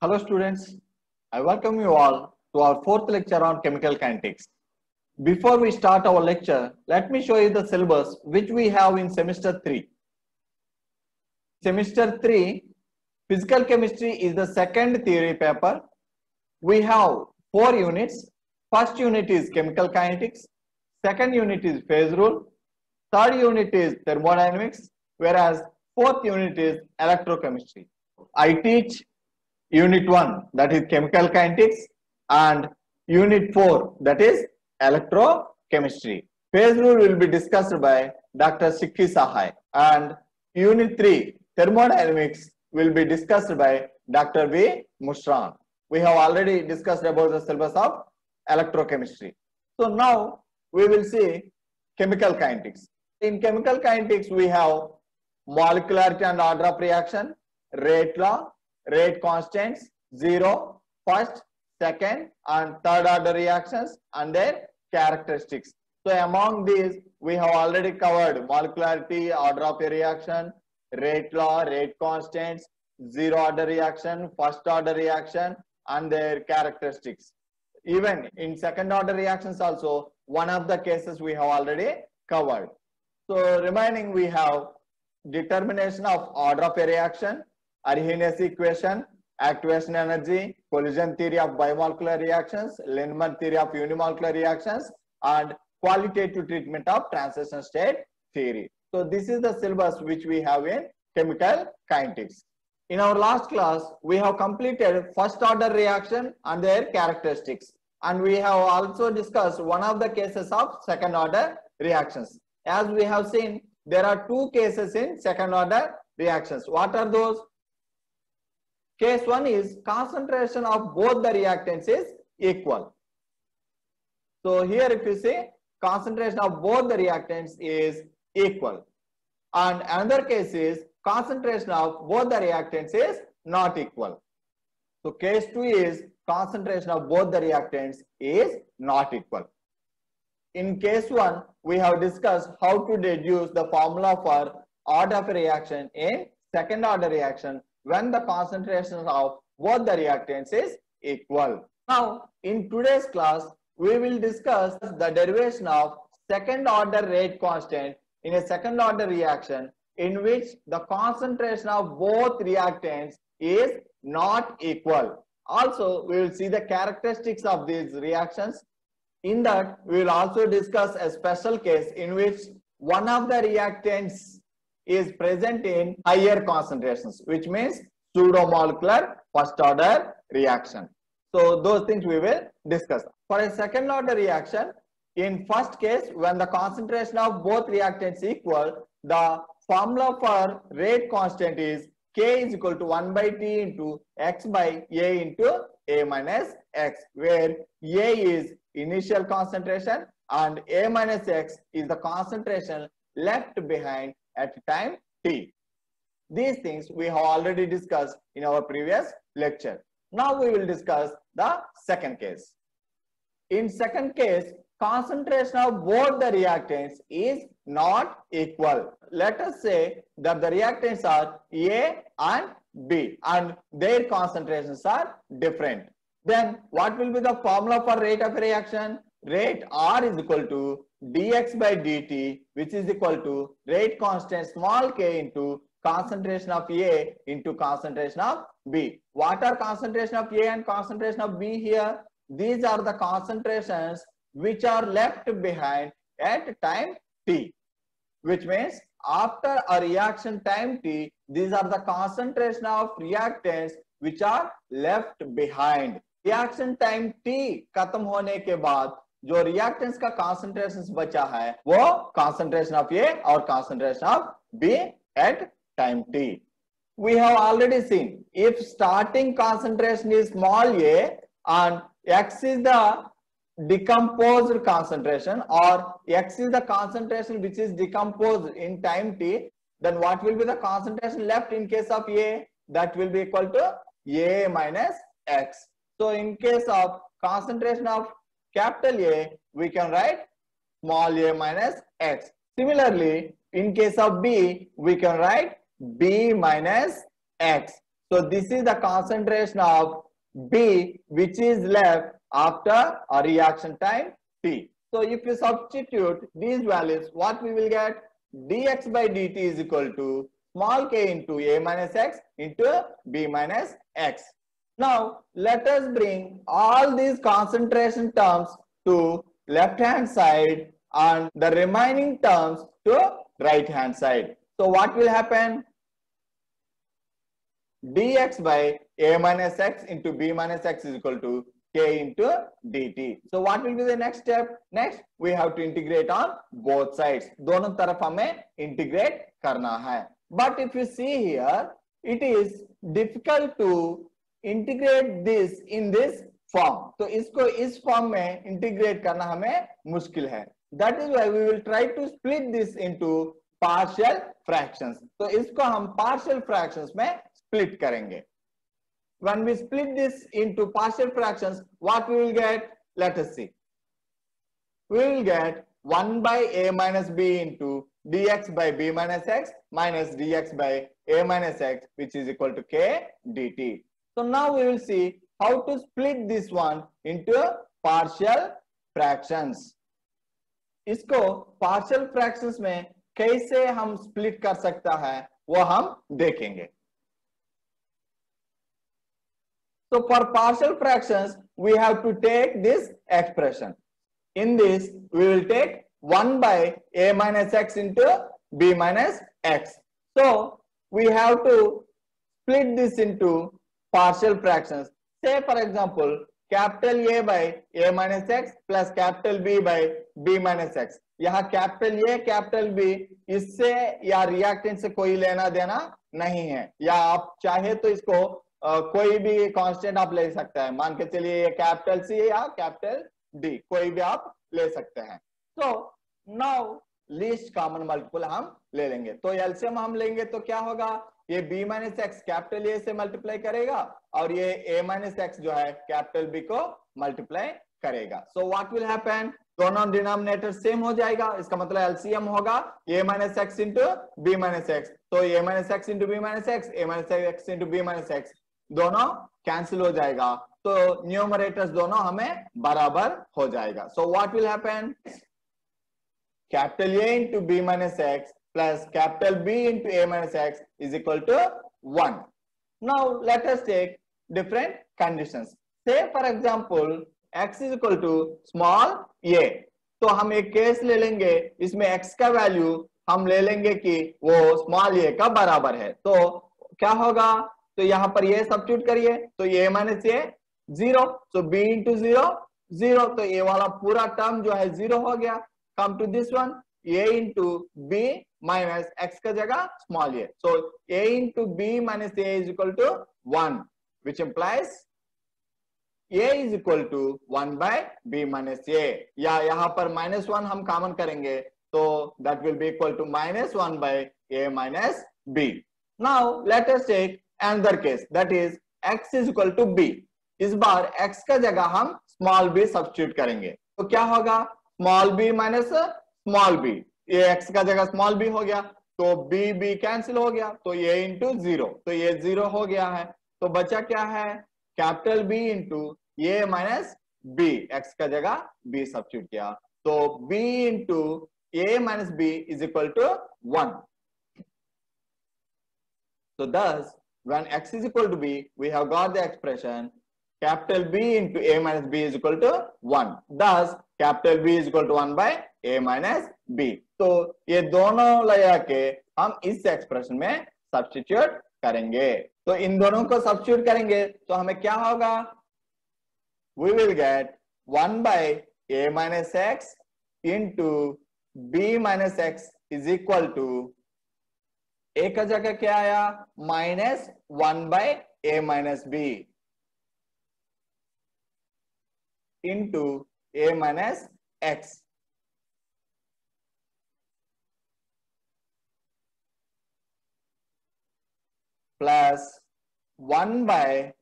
Hello students, I welcome you all to our fourth lecture on chemical kinetics. Before we start our lecture, let me show you the syllabus which we have in semester 3. Semester 3, physical chemistry is the second theory paper. We have 4 units. First unit is chemical kinetics, second unit is phase rule, third unit is thermodynamics, whereas fourth unit is electrochemistry. I teach Unit 1, that is chemical kinetics, and Unit 4, that is electrochemistry. Phase rule will be discussed by Dr. Sikhi Sahai, and Unit 3, thermodynamics, will be discussed by Dr. V. Mushran. We have already discussed about the syllabus of electrochemistry. So now we will see chemical kinetics. In chemical kinetics, we have molecularity and order of reaction, rate law, rate constants, 0, first, second and third order reactions and their characteristics. So among these, we have already covered molecularity, order of a reaction, rate law, rate constants, 0 order reaction, first order reaction and their characteristics. Even in second order reactions also, one of the cases we have already covered. So remaining we have determination of order of a reaction, Arrhenius equation, activation energy, collision theory of bimolecular reactions, Lindman theory of unimolecular reactions, and qualitative treatment of transition state theory. So this is the syllabus which we have in chemical kinetics. In our last class, we have completed first order reaction and their characteristics. And we have also discussed one of the cases of second order reactions. As we have seen, there are 2 cases in second order reactions. What are those? Case 1 is concentration of both the reactants is equal. So here if you see, concentration of both the reactants is equal. And another case is concentration of both the reactants is not equal. So case 2 is concentration of both the reactants is not equal. In case 1, we have discussed how to deduce the formula for order of a reaction in second order reaction when the concentration of both the reactants is equal. Now, in today's class, we will discuss the derivation of second order rate constant in a second order reaction in which the concentration of both reactants is not equal. Also, we will see the characteristics of these reactions. In that, we will also discuss a special case in which one of the reactants is present in higher concentrations, which means pseudomolecular first order reaction. So those things we will discuss. For a second order reaction, in first case, when the concentration of both reactants equal, the formula for rate constant is K is equal to 1 by T into X by A into A minus X, where A is initial concentration and A minus X is the concentration left behind at time T. These things we have already discussed in our previous lecture. Now we will discuss the second case. In second case, concentration of both the reactants is not equal. Let us say that the reactants are A and B and their concentrations are different. Then what will be the formula for rate of a reaction? Rate R is equal to dx by dt, which is equal to rate constant small k into concentration of A into concentration of B. What are concentration of A and concentration of B here? These are the concentrations which are left behind at time T, which means after a reaction time T, these are the concentration of reactants which are left behind. Reaction time T खत्म होने के बाद जो reactants का concentrations बचा है वो concentration of A और concentration of B at time T. We have already seen if starting concentration is small a and X is the decomposed concentration or X is the concentration which is decomposed in time T, then what will be the concentration left in case of A? That will be equal to A minus X. So in case of concentration of capital A, we can write small a minus X. Similarly, in case of B, we can write B minus X. So this is the concentration of B which is left after a reaction time T. So if you substitute these values, what we will get? Dx by dt is equal to small k into A minus x into B minus x. Now let us bring all these concentration terms to left hand side and the remaining terms to right hand side. So what will happen? Dx by A minus x into B minus x is equal to k into dt. So what will be the next step? Next we have to integrate on both sides. दोनों तरफ हमें integrate करना है. But if you see here, it is difficult to integrate this in this form. तो इसको इस form में integrate करना हमें मुश्किल है. That is why we will try to split this into partial fractions. तो इसको हम partial fractions में split करेंगे. When we split this into partial fractions, what we will get? Let us see. We will get 1 by A minus B into dx by B minus x minus dx by A minus x, which is equal to k dt. So now we will see how to split this one into partial fractions. इसको partial fractions में कैसे हम split कर सकता है वो हम देखेंगे. So for partial fractions, we have to take this expression. In this, we will take 1 by A minus x into B minus x. So we have to split this into partial fractions. Say for example, capital A by A minus x plus capital B by B minus x. यहाँ capital A, capital B इससे या reactant से कोई लेना देना नहीं है. या आप चाहे तो इसको कोई भी कांस्टेंट आप ले सकते हैं. मान के चलिए ये कैपिटल सी या कैपिटल डी कोई भी आप ले सकते हैं. तो नाउ लीस्ट कॉमन मल्टीपल हम ले लेंगे. तो एलसीएम हम लेंगे तो क्या होगा? ये b minus x capital A से मल्टीप्लाई करेगा और ये a माइनस एक्स जो है कैपिटल b को मल्टीप्लाई करेगा. So what will happen? दोनों डिनोमिनेटर सेम हो जाएगा. इसका मतलब एलसीएम होगा a minus x into b minus x. तो a minus x into b minus x, a minus x into b minus x दोनों कैंसिल हो जाएगा. तो न्यूमरेटर्स दोनों हमें बराबर हो जाएगा. So what will happen? Capital A into b minus x plus capital B into A minus x is equal to 1. Now let us take different conditions. Say for example x is equal to small a. तो हम एक case ले लेंगे, इसमें x का value हम ले लेंगे कि वो स्मॉल a का बराबर है. तो क्या होगा? तो यहाँ पर ये सब्स्टिट्यूट करिए तो a minus a 0. So b into 0 0. तो ये वाला पूरा टर्म जो है 0 हो गया. Come to this one a into b minus x का जगह small a. So a into b minus a is equal to 1 which implies a is equal to 1 by b minus a. या यहाँ पर -1 हम कॉमन करेंगे तो that will be equal to -1 by a minus b. Now let us take another case that is x is equal to b. इस बार x का जगह हम स्मॉल b सब्स्टिट्यूट करेंगे तो क्या होगा? Small b minus small b. ये x का जगह स्मॉल b हो गया तो b कैंसिल हो गया तो ये इंटू 0. तो ये 0 हो गया है. तो बचा क्या है? कैपिटल B इंटू ये माइनस b. x का जगह b सब्स्टिट्यूट किया तो b into a minus b is equal to 1. So thus when x is equal to b we have got the expression capital B into a minus b is equal to 1. Thus capital B is equal to 1 by a minus b. तो ये दोनों लगा के हम इस expression में substitute करेंगे. तो इन दोनों को सब्स्टिट्यूट करेंगे तो हमें क्या होगा? We will get 1 by a minus x into b minus x is equal to a का जगह क्या आया? -1 by a minus b into a minus x plus 1 by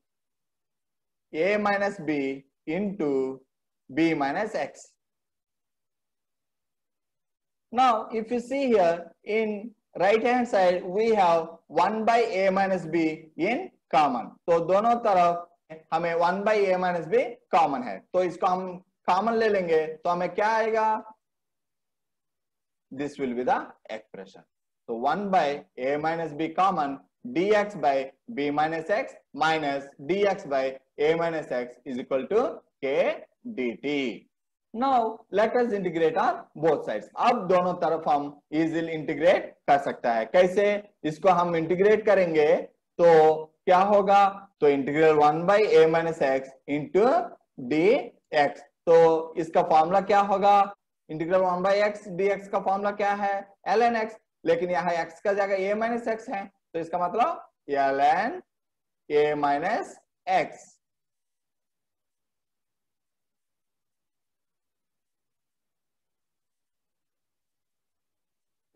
a minus b into b minus x. Now if you see here in right hand side we have 1 by a minus b in common, तो दोनों तरफ हमें 1 by a minus b common है, तो इसको हम common ले लेंगे तो हमें क्या आएगा, this will be the expression. तो 1 by a minus b common, dx by b minus x minus dx by a minus x is equal to k dt. Now let us integrate on both sides. अब दोनों तरफ हम easily integrate कर सकता है। कैसे इसको हम इंटीग्रेट करेंगे तो क्या होगा, तो integral 1 by a minus x into dx, तो इसका फॉर्मूला क्या होगा, इंटीग्रल 1 by x dx का फॉर्मूला क्या है, ln x, लेकिन यहाँ x का जगह a minus x है, तो इसका मतलब ln a minus x।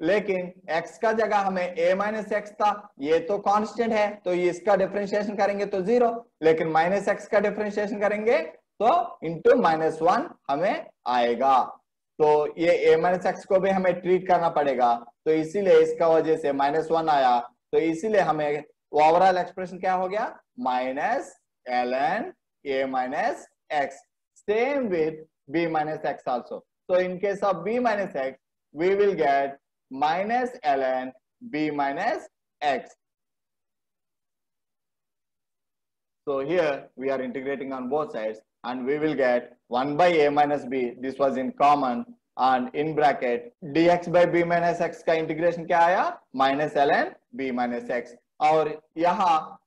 लेकिन x का जगह हमें a माइनस एक्स था, ये तो कांस्टेंट है, तो ये इसका डिफरेंशिएशन करेंगे तो 0, लेकिन माइनस एक्स का डिफरेंशिएशन करेंगे तो इंटू -1 हमें आएगा, तो ये a माइनस एक्स को भी हमें ट्रीट करना पड़ेगा, तो इसीलिए इसका वजह से -1 आया, तो इसीलिए हमें ओवरऑल एक्सप्रेशन क्या हो गया, minus ln a minus x. Same with b minus x also, so in case of b minus x we will get minus ln b minus x. So here we are integrating on both sides and we will get 1 by a minus b, this was in common, and in bracket dx by b minus x का integration क्या आया, minus ln b minus x, और यहाँ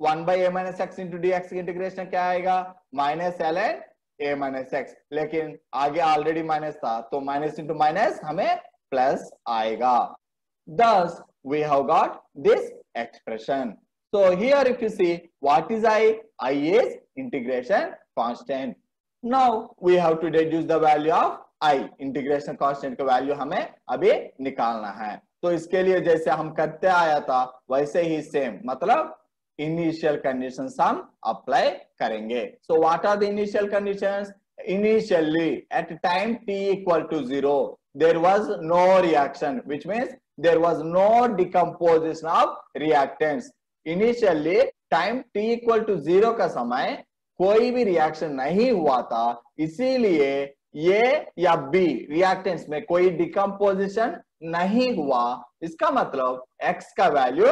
1 by a minus x into dx की integration क्या आएगा, minus ln a minus x, लेकिन आगे ऑलरेडी माइनस था तो माइनस इंटू माइनस हमें प्लस आएगा। Thus we have got this expression. So here if you see what is I is integration constant. Now we have to deduce the value of I, integration constant का value हमें अभी निकालना है, तो इसके लिए जैसे हम करते आया था वैसे ही सेम, मतलब इनिशियल कंडीशंस हम अप्लाई करेंगे। So what are the initial conditions? Initially at time t equal to 0 there was no reaction, which means there was no decomposition of reactants. Initially time t equal to 0 का समय कोई भी reaction नहीं हुआ था, इसीलिए ये या बी रिएक्टेंट्स में कोई डिकम्पोजिशन नहीं हुआ, इसका मतलब x का value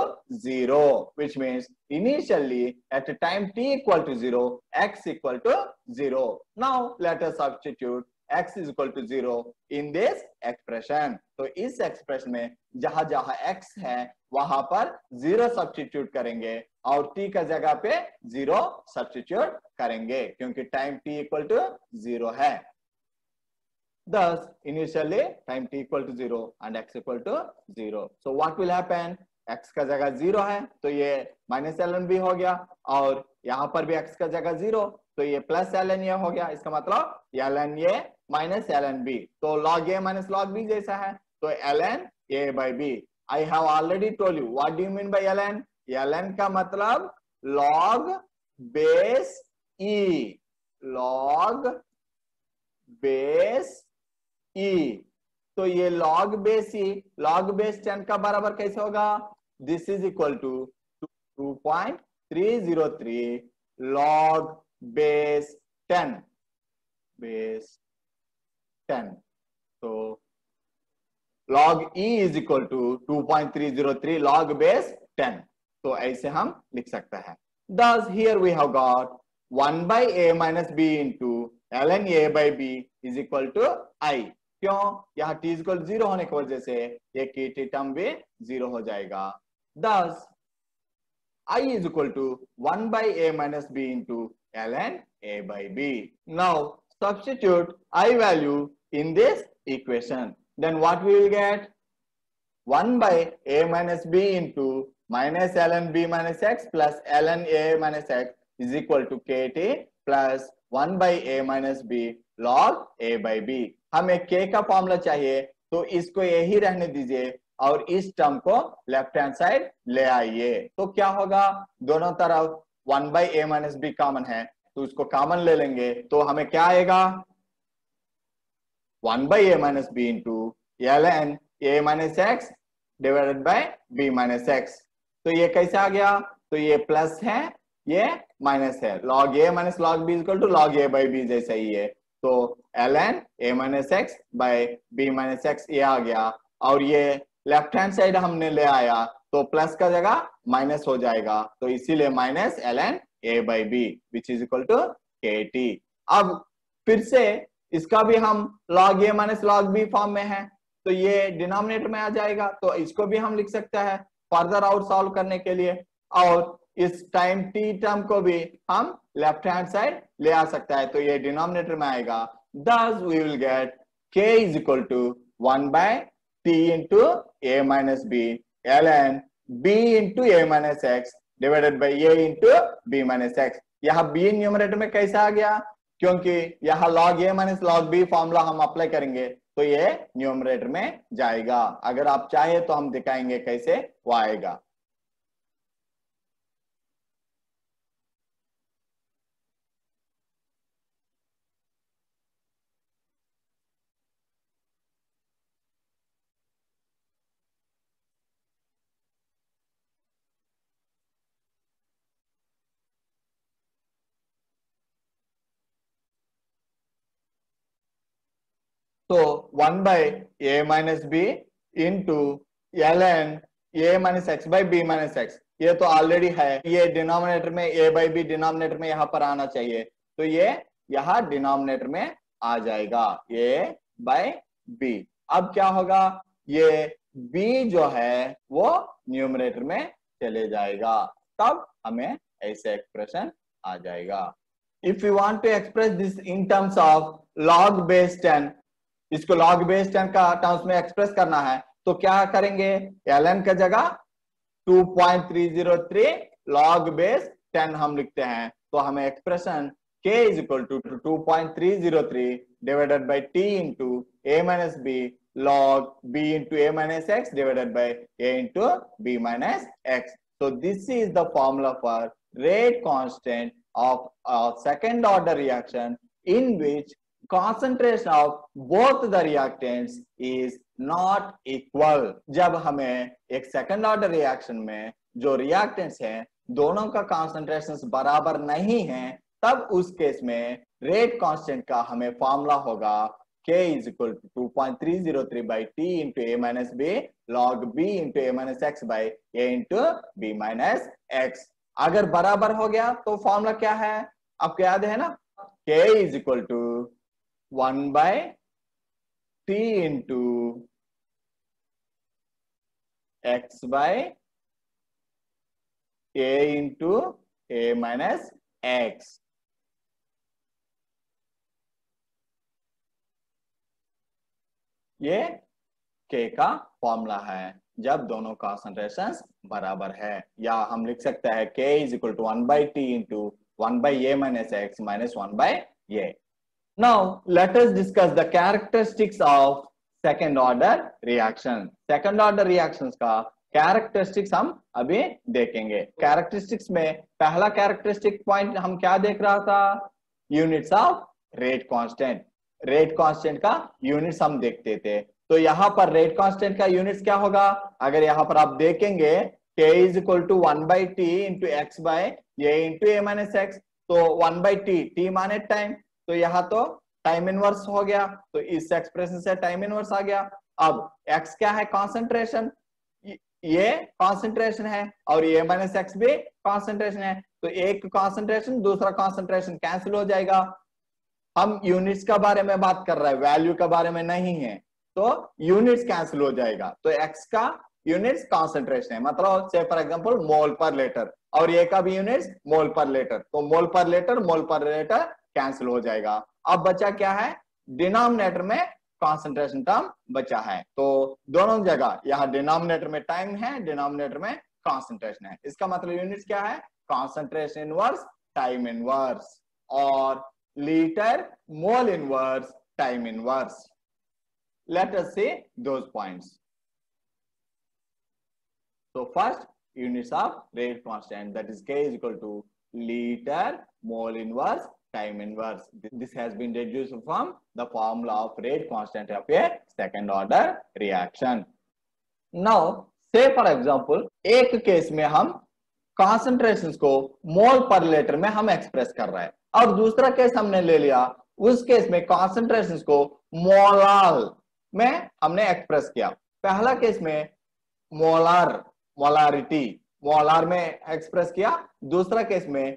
0, which means initially at time t equal to 0 x equal to 0. Now let us substitute x is equal to 0 in this expression. तो इस एक्सप्रेशन में जहां जहां x है वहां पर 0 सब्स्टिट्यूट करेंगे और t का जगह पे 0 सब्स्टिट्यूट करेंगे क्योंकि टाइम t इक्वल टू 0 है। Thus initially time t equal to 0 and x equal to 0. So what will happen? x का जगह 0 है तो ये माइनस ln b हो गया, और यहाँ पर भी x का जगह 0 तो ये प्लस ln a हो गया, इसका मतलब ln a minus ln b, तो log a minus log b जैसा है, तो ln a by b. I have already told you what do you mean by ln? ln का मतलब log base e, log base e, तो ये log base e log base 10 का बराबर कैसे होगा, this is equal to 2.303 log base 10, base 10, तो log e is equal to 2.303 log base 10, तो ऐसे हम लिख सकते हैं। Thus here we have got 1 by a minus b into ln a by b is equal to I, क्यों, यहाँ t is equal to 0 होने की वजह से एक t टर्म भी 0 हो जाएगा। Thus I is equal to 1 by a minus b into ln a by b. Now substitute I value in this equation, then what we will get, 1 by a minus b into minus ln b minus x plus ln a minus x is equal to kt plus 1 by a minus b log a by b. हमें k का formula चाहिए तो इसको यही रहने दीजिए और इस टर्म को लेफ्ट हैंड साइड ले आइए, तो क्या होगा, दोनों तरफ 1 by a minus b common है तो इसको कॉमन ले लेंगे, तो हमें क्या आएगा, 1 by a minus b into ln a minus x divided by b minus x, तो ये कैसे आ गया, तो ये प्लस है, ये माइनस है। log a minus log b equal to log a by b जैसा ही है। तो ln a minus x by b minus x ये आ गया, और ये लेफ्ट हैंड साइड हमने ले आया तो प्लस का जगह माइनस हो जाएगा, तो इसीलिए minus ln a by b which is equal to kt। अब फिर से इसका भी हम log a minus log b form में है, तो ये डिनोमिनेटर में आ जाएगा, तो इसको भी हम लिख सकते हैं फर्दर आउट सॉल्व करने के लिए। और इस टाइम t टर्म को भी हम लेफ्ट हैंड साइड ले आ सकता है, तो ये डिनोमिनेटर में आएगा। thus we will get k is equal to 1 by t into a minus b ln b into a minus x divided by a into b minus x। यहाँ b numerator में कैसे आ गया, क्योंकि यहाँ log a minus log b formula हम apply करेंगे तो ये न्यूमरेटर में जाएगा। अगर आप चाहे तो हम दिखाएंगे कैसे वो आएगा। तो 1 by A minus b into ln a minus x by b minus x, ये तो ऑलरेडी है, ये डिनोमिनेटर में a बाई बी डिनोमिनेटर में यहाँ पर आना चाहिए, तो ये यहाँ डिनोमिनेटर में आ जाएगा a बाई बी। अब क्या होगा, ये b जो है वो न्यूमरेटर में चले जाएगा, तब हमें ऐसे एक्सप्रेशन आ जाएगा। If you want to express this in terms of log base 10, इसको log बेस 10 का टर्म्स में एक्सप्रेस करना है तो क्या करेंगे, ln का जगह 2.303 log बेस 10 हम लिखते हैं, तो हमें expression k is equal to 2.303 divided by t into a minus b log b into a minus x divided by a into b minus x। So this is the formula for rate constant of a second order reaction in which concentration of both the reactants is not equal। जब हमें एक second order reaction में जो reactants हैं दोनों का concentrations बराबर नहीं है, तब उस केस में रेट कांस्टेंट का हमें फॉर्मूला होगा k is equal to 2.303 by t into a minus b log b into a minus x by a into b minus x। अगर बराबर हो गया तो फॉर्मूला क्या है आपको याद है ना, k is equal to 1 by t into x by a into a minus x। ये k का फॉर्मूला है जब दोनों कॉन्सेंट्रेशंस बराबर है, या हम लिख सकते हैं k is equal to 1 by t into 1 by a minus x minus 1 by a। Now let us discuss the characteristics of second order reaction। second order reactions का characteristics हम अभी देखेंगे। characteristics में पहला characteristic point हम क्या देख रहा था, units of rate constant। Rate constant का यूनिट्स हम देखते थे, तो यहाँ पर रेट कांस्टेंट का यूनिट्स क्या होगा, अगर यहाँ पर आप देखेंगे k is equal to 1 by t into x by a into a minus x, तो 1 by t माने टाइम, तो यहाँ तो टाइम इनवर्स हो गया, तो इस एक्सप्रेशन से टाइम इनवर्स आ गया। अब x क्या है, कॉन्सेंट्रेशन, ये कॉन्सेंट्रेशन है और ये माइनस एक्स भी कॉन्सेंट्रेशन है, तो एक कॉन्सेंट्रेशन दूसरा कॉन्सेंट्रेशन कैंसिल हो जाएगा। हम यूनिट्स का बारे में बात कर रहे हैं, वैल्यू का बारे में नहीं है, तो यूनिट्स कैंसिल हो जाएगा, तो x का यूनिट्स कॉन्सेंट्रेशन है, मतलब से फॉर एग्जांपल मोल पर लीटर, और ये का भी यूनिट्स मोल पर लीटर, तो मोल पर लीटर कैंसिल हो जाएगा। अब बचा क्या है, डिनोमिनेटर में कॉन्सेंट्रेशन टर्म बचा है, तो दोनों जगह यहाँ डिनोमिनेटर में टाइम है, डिनोमिनेटर में कॉन्सेंट्रेशन है, इसका मतलब यूनिट्स क्या है, कॉन्सेंट्रेशन इनवर्स टाइम इनवर्स और liter mole inverse time inverse। Let us see those points। So first units of rate constant, that is k is equal to liter mole inverse time inverse। This has been deduced from the formula of rate constant of a second order reaction। Now say for example एक case में हम concentration को मोल पर litre में हम express कर रहे हैं। अब दूसरा केस हमने ले लिया, उस केस में कॉन्सेंट्रेशन को मोलाल में हमने एक्सप्रेस किया। पहला केस में मोलार में एक्सप्रेस किया, दूसरा केस में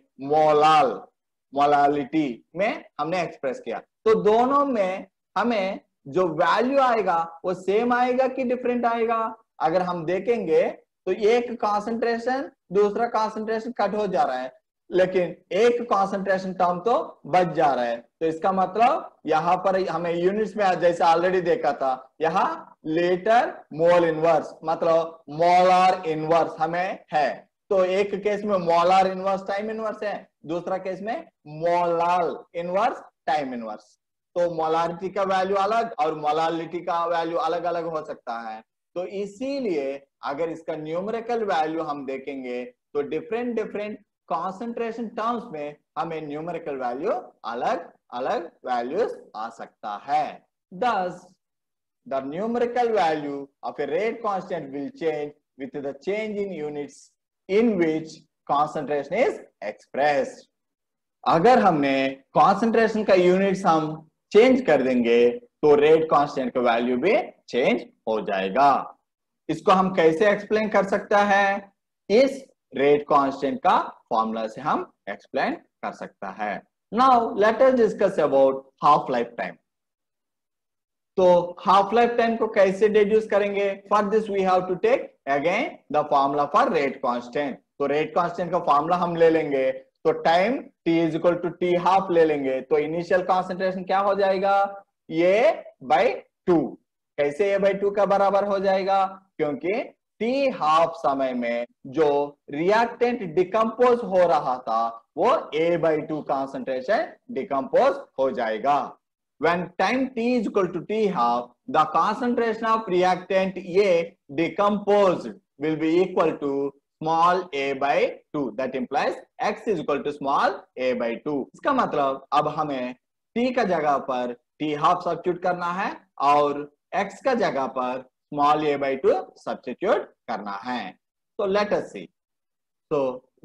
मोलालिटी में हमने एक्सप्रेस किया। तो दोनों में हमें जो वैल्यू आएगा वो सेम आएगा कि डिफरेंट आएगा? अगर हम देखेंगे तो एक कॉन्सेंट्रेशन दूसरा कॉन्सेंट्रेशन कट हो जा रहा है, लेकिन एक कॉन्सेंट्रेशन टर्म तो बच जा रहा है। तो इसका मतलब यहां पर हमें यूनिट्स में जैसे ऑलरेडी देखा था, यहाँ लीटर मोल इनवर्स मतलब मोलार इनवर्स हमें है। तो एक केस में मोलार इनवर्स टाइम इनवर्स है, दूसरा केस में मोलाल इनवर्स टाइम इनवर्स। तो मोलारिटी का वैल्यू अलग और मोलालिटी का वैल्यू अलग अलग हो सकता है। तो इसीलिए अगर इसका न्यूमेरिकल वैल्यू हम देखेंगे तो डिफरेंट डिफरेंट कॉन्सेंट्रेशन टर्म्स में हमें न्यूमेरिकल वैल्यू अलग अलग वैल्यूज आ सकता है। Thus, the numerical value of a rate constant will change with the change in units in which concentration is expressed. अगर हमने कॉन्सेंट्रेशन का यूनिट्स हम चेंज कर देंगे तो रेट कांस्टेंट का वैल्यू भी चेंज हो जाएगा। इसको हम कैसे एक्सप्लेन कर सकता है? इस रेट कांस्टेंट का फॉर्मूला से हम एक्सप्लेन कर सकता है। Now let us discuss about half life time. तो हाफ लाइफ टाइम को कैसे डिड्यूस करेंगे? For this we have to take again the formula for rate constant. तो रेट कांस्टेंट का फॉर्मूला हम ले लेंगे, तो time t is equal to t half ले लेंगे, तो इनिशियल कॉन्सेंट्रेशन क्या हो जाएगा? ये बाई 2। कैसे ये बाई 2 का बराबर हो जाएगा? क्योंकि टी हाफ समय में जो रिएक्टेंट डिकम्पोज हो रहा था वो a/2 कॉन्सेंट्रेशन डिकम्पोज हो जाएगा। When time t is equal to t half, the concentration of reactant A decomposed will be equal to small a/2. That implies x is equal to small a/2. इसका मतलब अब हमें t का जगह पर t half substitute करना है और x का जगह पर small a/2 सब्स्टिट्यूट करना है। So let us see. So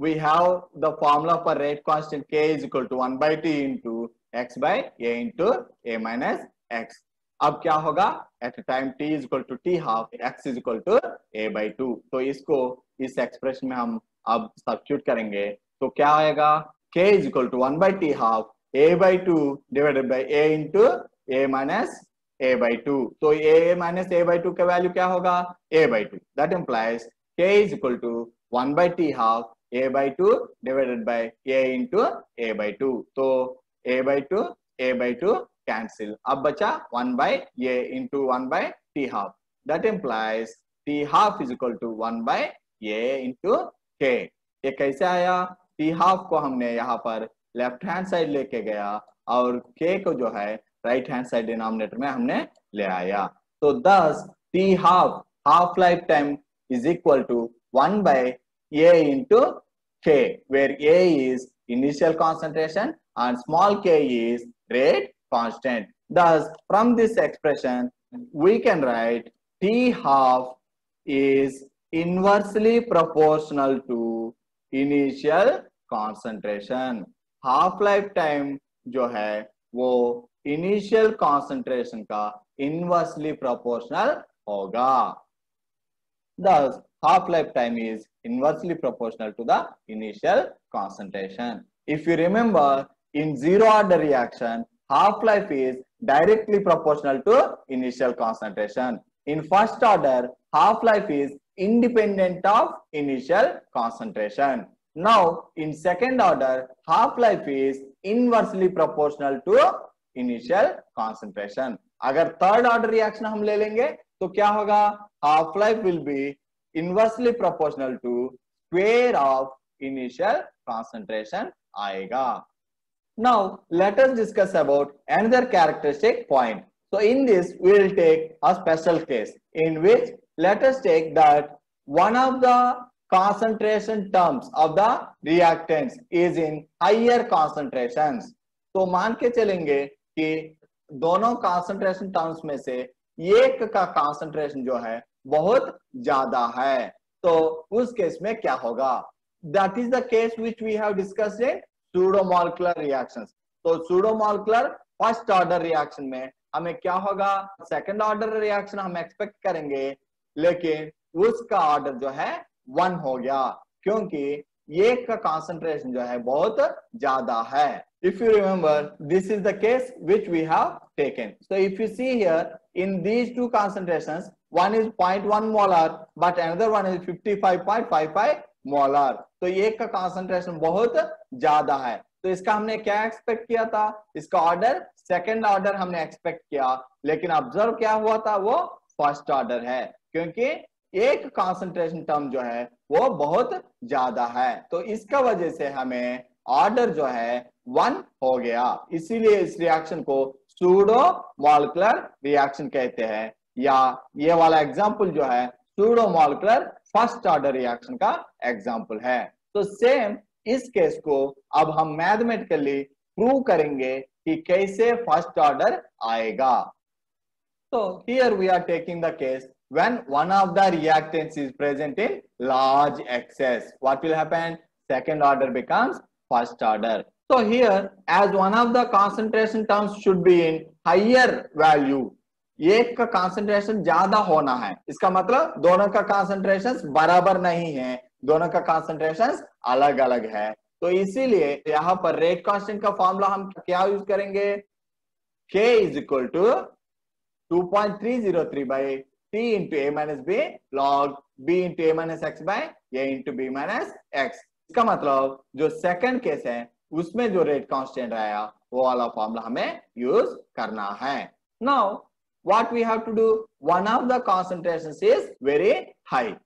we have the formula for rate constant k is equal to 1/t into x by a into a minus x। अब क्या होगा? At time t is equal to t half, x is equal to a/2। तो इसको इस expression में हम अब substitute करेंगे तो क्या आएगा? k is equal to 1/t half a/2 divided by a into a minus a/2। तो a minus a/2 का वैल्यू क्या होगा? a/2। That implies k is equal to 1/t half a/2 divided by a into a/2। तो a/2 cancel, अब बचा 1/a into 1/t half। That implies t half is equal to 1/a into k। ये कैसे आया? t half को हमने यहाँ पर लेफ्ट हैंड साइड लेके गया और k को जो है राइट हैंड साइड डिनोमिनेटर में हमने ले आया। तो thus t half life time is equal to 1/a into k, where a is initial concentration and small k is rate constant. Thus, from this expression, we can write t half is inversely proportional to initial concentration. Half life time जो है वो initial concentration का inversely proportional होगा। Thus, half life time is inversely proportional to the initial concentration. If you remember, in zero order reaction, half life is directly proportional to initial concentration. In first order, half life is independent of initial concentration. Now, in second order, half life is inversely proportional to initial concentration. अगर third order reaction हम ले लेंगे तो क्या होगा? Half life will be inversely proportional to square of initial concentration आएगा। Now let us discuss about another characteristic point. So in this we will take a special case in which let us take that one of the concentration terms of the reactants is in higher concentrations. तो मान के चलेंगे कि दोनों concentration terms में से एक का concentration जो है बहुत ज्यादा है, तो उस केस में क्या होगा? that is the case which we have discussed in pseudomolecular reactions. तो pseudomolecular फर्स्ट ऑर्डर रिएक्शन में हमें क्या होगा, सेकंड ऑर्डर रिएक्शन हम एक्सपेक्ट करेंगे, लेकिन उसका ऑर्डर जो है 1 हो गया, क्योंकि ये का कंसंट्रेशन जो है बहुत ज्यादा है. If you remember, this is the case which we have taken. So if you see here, in these two concentrations, one is 0.1 molar, but another one is 55.55 molar. तो ये का concentration बहुत ज्यादा है. तो इसका हमने क्या एक्सपेक्ट किया था, इसका ऑर्डर सेकंड ऑर्डर हमने एक्सपेक्ट किया, लेकिन ऑब्जर्व क्या हुआ था, वो फर्स्ट ऑर्डर है, क्योंकि एक कंसंट्रेशन टर्म जो है वो बहुत ज्यादा है. तो इसका वजह से हमें ऑर्डर जो है 1 हो गया. इसीलिए इस रिएक्शन को सूडो मॉलिक्यूलर रिएक्शन कहते हैं, या ये वाला एग्जांपल जो है pseudo molecular first order reaction का एग्जांपल है. तो सेम इस केस को अब हम मैथमेटिकली प्रूव करेंगे कि कैसे फर्स्ट ऑर्डर आएगा. तो here we are taking the case when one of the reactants is present in large excess, what will happen? Second order becomes first order. So here, as one of the concentration terms should be in higher value, एक का concentration ज्यादा होना है, इसका मतलब दोनों का concentration बराबर नहीं है, दोनों का concentration अलग अलग है. तो इसीलिए यहाँ पर रेट कांस्टेंट का फॉर्मूला हम क्या यूज करेंगे, K is equal to 2.303 by T into A minus B log B into A minus X by A into B minus X. इसका मतलब जो सेकंड केस है उसमें जो रेट कांस्टेंट आया वो वाला फॉर्मूला हमें यूज करना है. Now what we have to do, one of the concentrations is very high.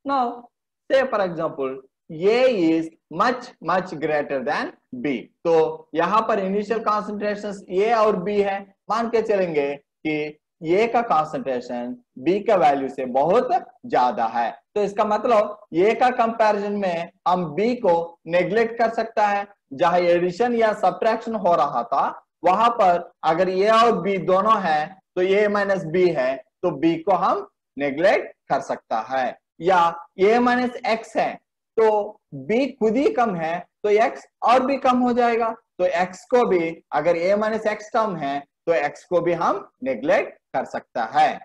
Now say for example A is much greater than B. तो यहाँ पर इनिशियल कॉन्सेंट्रेशन A और B है, मान के चलेंगे कि A का कॉन्सेंट्रेशन B का वैल्यू से बहुत ज्यादा है. तो इसका मतलब A का कंपैरिजन में हम B को नेग्लेक्ट कर सकता है. जहां एडिशन या सब्ट्रैक्शन हो रहा था वहां पर अगर A और B दोनों है तो A माइनस B है, तो B को हम नेग्लेक्ट कर सकता है. या A माइनस X है तो B खुद ही कम है तो X और भी कम हो जाएगा. तो X को भी अगर A माइनस X कम है तो X को भी हम नेग्लेक्ट कर सकता है.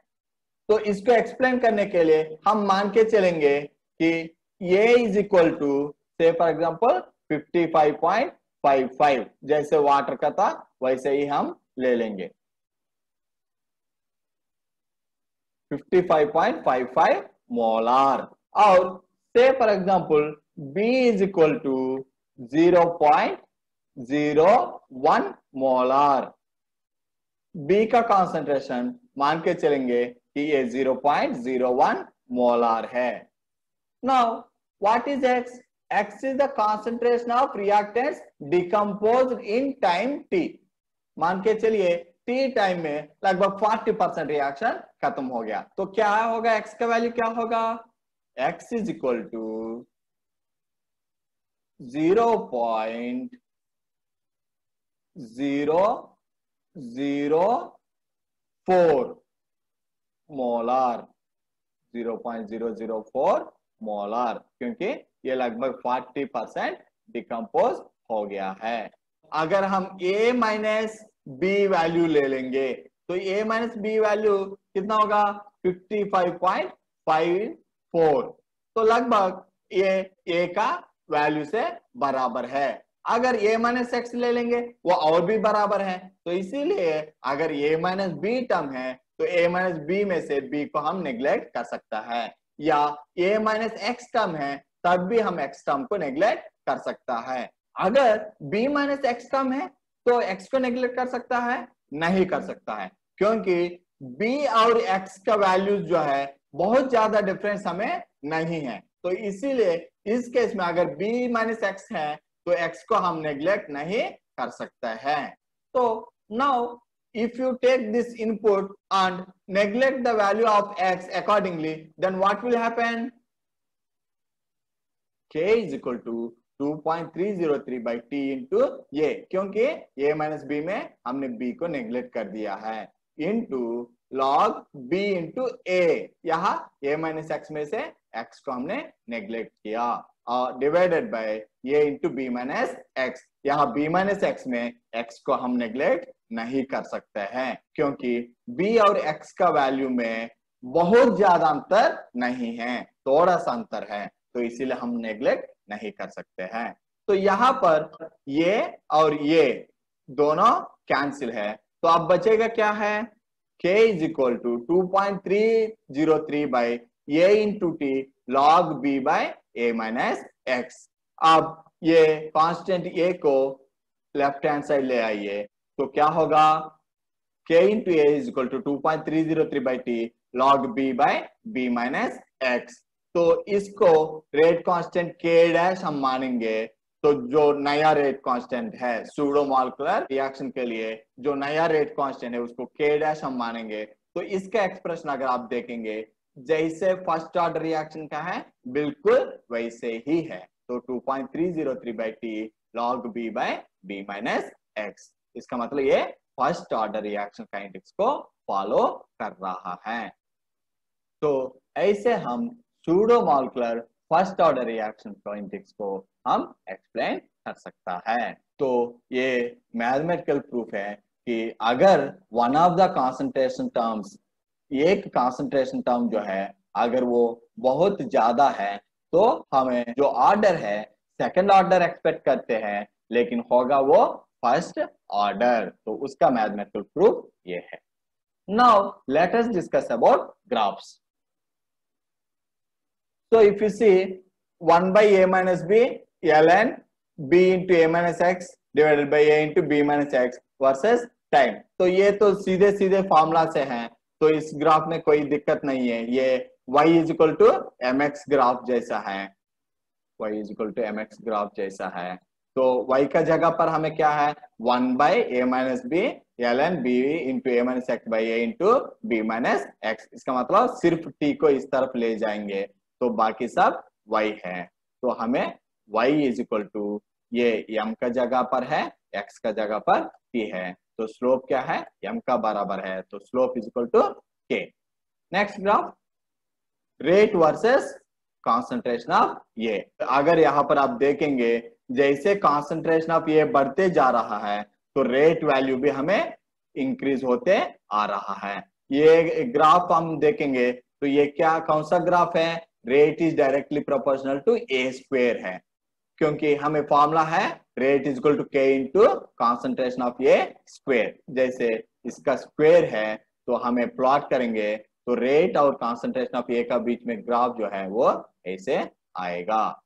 तो इसको एक्सप्लेन करने के लिए हम मान के चलेंगे कि A इज इक्वल टू से फॉर एग्जांपल 55.55, जैसे वाटर का था वैसे ही हम ले लेंगे 55.55 मोलार. और से for example B is equal to 0.01 molar. B का कॉन्सेंट्रेशन मान के चलेंगे कि ये 0.01 मोलार है. Now what is X? X is the concentration of reactants decomposed in time t. मान के चलिए T टाइम में लगभग 40% रिएक्शन खत्म हो गया. तो क्या होगा, X का वैल्यू क्या होगा, X is equal to 0.004 molar, 0.004 molar, क्योंकि ये लगभग 40% डिकम्पोज हो गया है. अगर हम A माइनस B वैल्यू ले लेंगे तो A माइनस B वैल्यू कितना होगा, 55.54. तो लगभग ये A का वैल्यू से बराबर है. अगर A माइनस X ले लेंगे वो और भी बराबर है. तो इसीलिए अगर A माइनस B टर्म है तो A माइनस B में से B को हम नेग्लेक्ट कर सकता है, या A माइनस X टर्म है तब भी हम X टर्म को नेग्लेक्ट कर सकता है. अगर B माइनस X टर्म है तो X को नेग्लेक्ट कर सकता है, नहीं कर सकता है, क्योंकि B और X का वैल्यूज जो है बहुत ज्यादा डिफरेंस हमें नहीं है. तो इसीलिए इस केस में अगर B माइनस X है तो X को हम नेग्लेक्ट नहीं कर सकते हैं. तो now if you take this input and neglect the value of X accordingly, then what will happen? K is equal to 2.303 by T into A, क्योंकि A माइनस B में हमने B को नेग्लेक्ट कर दिया है, into log B into A. यहाँ A माइनस X में से x को हमने नेग्लेक्ट किया, divided by a into b minus x. यहाँ b माइनस एक्स में x को हम नेग्लेक्ट नहीं कर सकते हैं क्योंकि b और x का वैल्यू में बहुत ज्यादा अंतर नहीं है, थोड़ा सा अंतर है, तो इसीलिए हम नेग्लेक्ट नहीं कर सकते हैं। तो यहाँ पर ये और ये दोनों कैंसिल है, तो अब बचेगा क्या है, k is equal to 2.303 by a into t log b by a minus x. अब ये कांस्टेंट a को लेफ्ट हैंड साइड ले आइए, तो क्या होगा, k into a is equal to 2.303 by t log b by b minus x. तो इसको रेट कांस्टेंट k डैश हम मानेंगे, तो जो नया रेट कांस्टेंट है सूडो मॉलिक्यूलर रिएक्शन के लिए जो नया रेट कांस्टेंट है उसको k डैश हम मानेंगे। तो इसका एक्सप्रेशन अगर आप देखेंगे जैसे फर्स्ट ऑर्डर रिएक्शन का है बिल्कुल वैसे ही है, तो 2.303 by t log b by b minus x. इसका मतलब ये फर्स्ट ऑर्डर रिएक्शन काइनेटिक्स को फॉलो कर रहा है। तो ऐसे हम pseudo molecular first order reaction kinetics को हम एक्सप्लेन कर सकता है। तो ये मैथमेटिकल प्रूफ है कि अगर one of the concentration terms, एक कंसंट्रेशन टर्म जो है अगर वो बहुत ज्यादा है तो हमें जो ऑर्डर है सेकंड ऑर्डर एक्सपेक्ट करते हैं, लेकिन होगा वो फर्स्ट ऑर्डर। तो उसका मैथमेटिकल प्रूफ ये है। Now let us discuss about graphs. So if you see 1 by a minus b ln b into a minus x divided by a into b minus x versus time, तो ये तो सीधे सीधे formula से हैं, तो इस ग्राफ में कोई दिक्कत नहीं है। ये y is equal to m x graph जैसा है, y is equal to m x graph जैसा है। तो y का जगह पर हमें क्या है, 1 by A minus b ln b into a minus x by a into b minus x. इसका मतलब सिर्फ t को इस तरफ ले जाएंगे तो बाकी सब y है। तो हमें y इज इक्वल टू ये m का जगह पर है, x का जगह पर t है, तो स्लोप क्या है, m का बराबर है, तो slope is equal to k। Next graph, rate versus concentration of ये। अगर यहाँ पर आप देखेंगे जैसे कॉन्सेंट्रेशन ऑफ ये बढ़ते जा रहा है तो रेट वैल्यू भी हमें इंक्रीज होते आ रहा है। ये ग्राफ हम देखेंगे तो ये क्या कौन सा ग्राफ है, rate is directly proportional to a square है, क्योंकि हमें फॉर्मूला है rate is equal to k into concentration of a square. जैसे इसका स्क्वेयर है तो हमें प्लॉट करेंगे तो रेट और कॉन्सेंट्रेशन ऑफ ए का बीच में ग्राफ जो है वो ऐसे आएगा।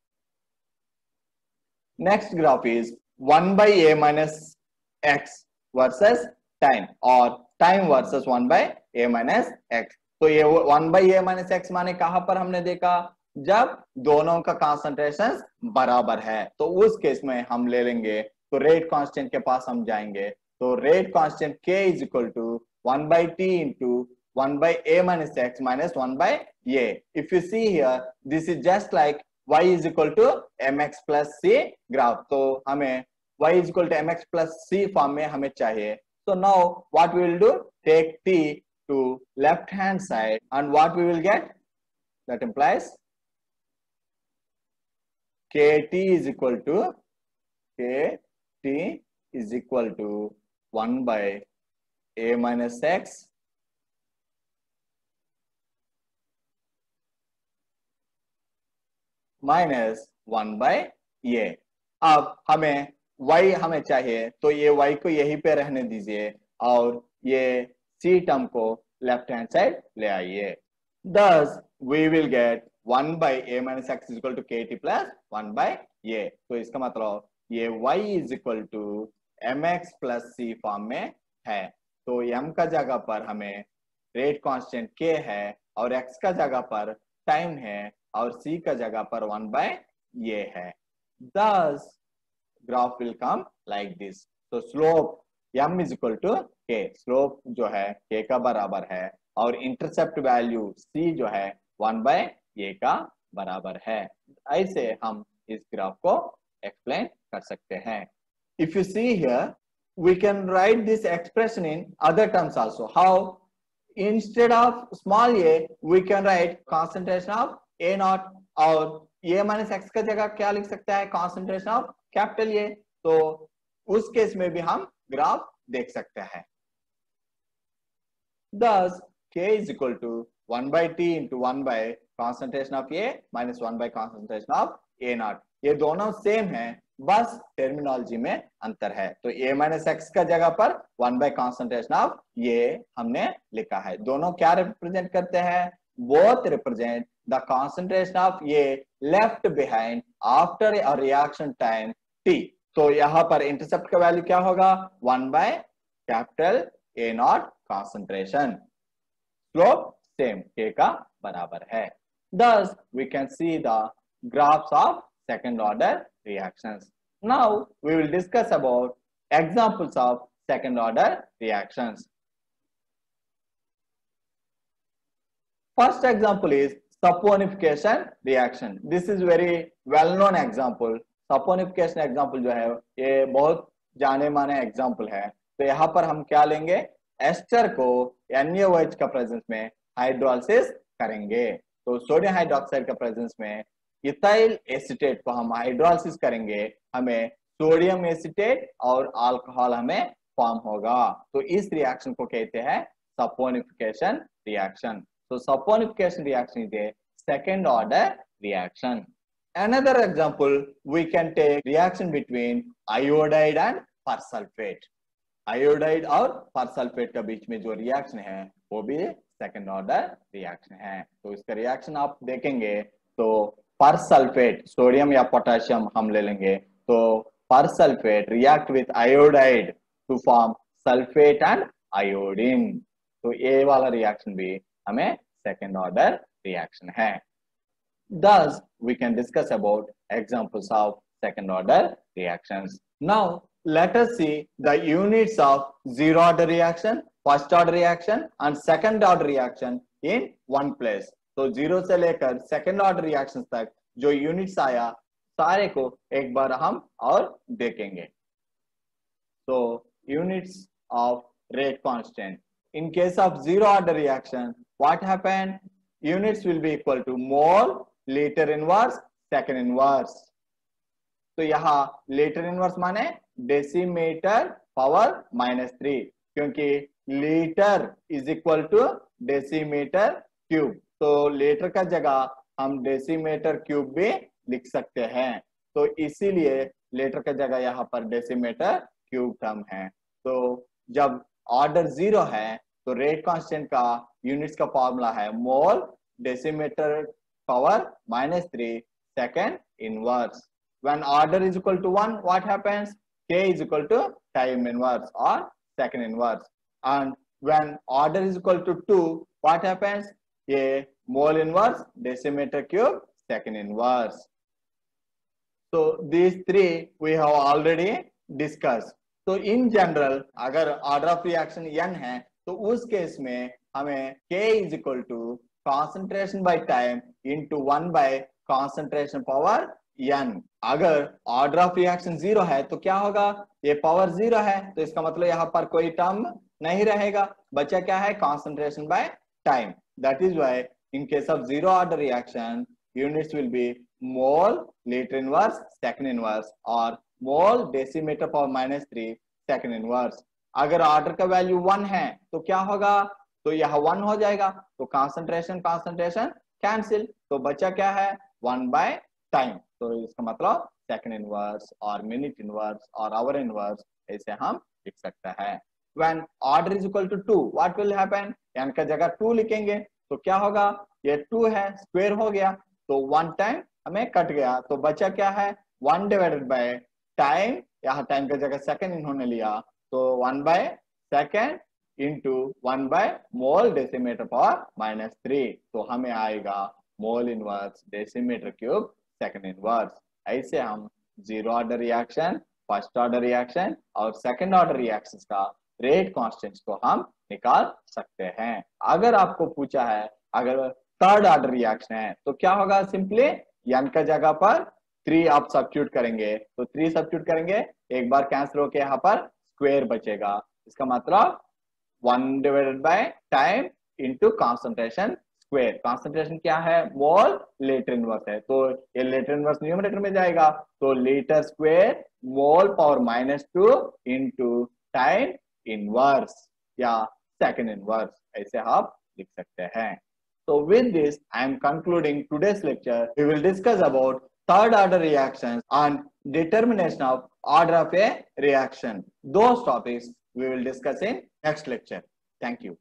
Next graph is 1 by A minus X versus time और time versus 1 by A minus x. तो ये 1 बाई ए माइनस एक्स माने कहां पर हमने देखा, जब दोनों का कॉन्सेंट्रेशन बराबर है, तो उस केस में हम ले लेंगे, तो रेट कांस्टेंट के पास हम जाएंगे, तो rate constant k is equal to 1 by t into 1 by a minus x minus 1 by a. If you see here, this is just like y is equal to mx plus c graph. तो हमें y is equal to mx plus c form में हमें चाहिए. So now what we will do? Take t to left hand side and what we will get? That implies kt is equal to 1 by a minus x minus 1 by ये। अब हमें y हमें चाहिए तो ये y को यहीं पे रहने दीजिए और ये c टर्म को लेफ्ट हैंड साइड ले आइए। Thus we will get 1 by a minus x is equal to kt plus 1 by ये। तो इसका मतलब ये y is equal to mx plus c form में है, तो m का जगह पर हमें रेट कांस्टेंट k है और x का जगह पर टाइम है और c का जगह पर 1 by ये है। Thus graph will come like this. So slope m is equal to k, slope जो है k का बराबर है और इंटरसेप्ट वैल्यू c जो है 1 by ये का बराबर है। ऐसे हम इस ग्राफ को एक्सप्लेन कर सकते हैं। If you see here, we can write this expression in other terms also. How? Instead of small a, we can write concentration of A not, और ए माइनस एक्स का जगह क्या लिख सकता है, कॉन्सेंट्रेशन ऑफ कैपिटल ए। तो उस case में भी हम ग्राफ देख सकते हैं। Thus, K is equal to 1 by T into 1 by concentration of A minus 1 by concentration of A naught। ये दोनों सेम हैं, बस टर्मिनोलॉजी में अंतर है। तो A माइनस एक्स का जगह पर 1 by concentration of ये हमने लिखा है। दोनों क्या रिप्रेजेंट करते हैं, both represent the concentration of A left behind after a reaction time T। तो यहाँ पर इंटरसेप्ट का वैल्यू क्या होगा, 1 by capital A not concentration, slope same K का बराबर है। Thus we can see the graphs of second order reactions. Now we will discuss about examples of second order reactions. First example is saponification reaction. This is very well known example. saponification example जो है ये बहुत जाने माने example है। तो यहाँ पर हम क्या लेंगे, एस्टर को NaOH का प्रेजेंस में हाइड्रोलिसिस करेंगे। तो सोडियम हाइड्रोक्साइड का प्रेजेंस में इथाइल एसीटेट को हम हाइड्रोलिसिस करेंगे, हमें सोडियम एसीटेट और अल्कोहल हमें फॉर्म होगा। तो इस रिएक्शन को कहते हैं सपोनिफिकेशन रिएक्शन। तो saponification reaction is a second order reaction. Another example, we can take reaction between iodide and persulphate. Iodide और परसल्फेट के बीच में जो रिएक्शन है वो भी सेकंड ऑर्डर रिएक्शन है। तो इसका रिएक्शन आप देखेंगे तो परसल्फेट, सोडियम या पोटेशियम हम ले लेंगे, तो persulphate react with iodide to form sulphate and iodine. तो ये वाला रिएक्शन भी हमें सेकंड ऑर्डर रिएक्शन है। Thus, we can discuss about examples of second order reactions. Now, let us see the units of zero order reaction, first order reaction and second order reaction in one place. तो zero से लेकर second order reactions तक जो units आया सारे को एक बार हम और देखेंगे। So, units of rate constant. In case of zero order reaction, what happened? Units will be equal to mole, litre inverse, second inverse. तो यहाँ लीटर इनवर्स माने डेसीमीटर पावर -3, क्योंकि litre is equal to decimetre cube. तो litre का जगह हम decimetre cube भी लिख सकते हैं, तो इसीलिए लीटर का जगह यहाँ पर डेसीमीटर क्यूब टर्म है। तो जब ऑर्डर जीरो है तो रेट कांस्टेंट का यूनिट्स का फॉर्मूला है मोल decimetre power -3 second inverse. When order is equal to 1, what happens? K is equal to time inverse or second inverse. And when order is equal to 2, what happens? A mole inverse, decimeter cube, second inverse. So these three we have already discussed. So in general, अगर order of reaction n है तो उस case में हमें K is equal to concentration by time into 1 by concentration power n। अगर order of reaction zero है तो क्या होगा, ये पावर जीरो है तो इसका मतलब यहाँ पर कोई टर्म नहीं रहेगा, बचा क्या है, concentration by time। That is why in case of zero order reaction units will be mole liter inverse second inverse or mole decimeter power -3 second inverse। अगर ऑर्डर का वैल्यू 1 है तो क्या होगा, तो यह 1 हो जाएगा, तो कंसंट्रेशन कैंसिल, तो बचा क्या है 1 बाय टाइम। तो इसका मतलब सेकंड इनवर्स और मिनट इनवर्स और आवर इनवर्स ऐसे हम लिख सकते हैं। When order is equal to 2 what will happen, n का जगह 2 लिखेंगे तो क्या होगा, ये 2 है स्क्वायर हो गया तो 1 टाइम हमें कट गया, तो बचा क्या है 1 डिवाइडेड बाय टाइम, यहाँ टाइम का जगह सेकंड इन्होंने लिया तो 1 by second into 1 by mole decimetre power -3, तो हमें आएगा mole inverse decimetre cube second inverse. ऐसे हम zero order reaction, first order reaction और सेकंड ऑर्डर रिएक्शंस का रेट कांस्टेंट्स को हम निकाल सकते हैं। अगर आपको पूछा है अगर थर्ड ऑर्डर रिएक्शन है तो क्या होगा, सिंपली n का जगह पर 3 आप सब्स्टिट्यूट करेंगे, तो 3 सब्स्टिट्यूट करेंगे एक बार कैंसिल होके यहाँ पर स्क्वायर बचेगा, इसका मतलब 1 divided by time into concentration square, concentration क्या है, मोल लेटर इनवर्स है, तो ये लेटर इनवर्स न्यूमरेटर में जाएगा, तो litre square mole power -2 into time inverse या सेकंड इनवर्स, ऐसे आप लिख सकते हैं। So with this, I am concluding today's lecture. We will discuss about third order reactions and determination of order of a reaction. Those topics we will discuss in next lecture. Thank you.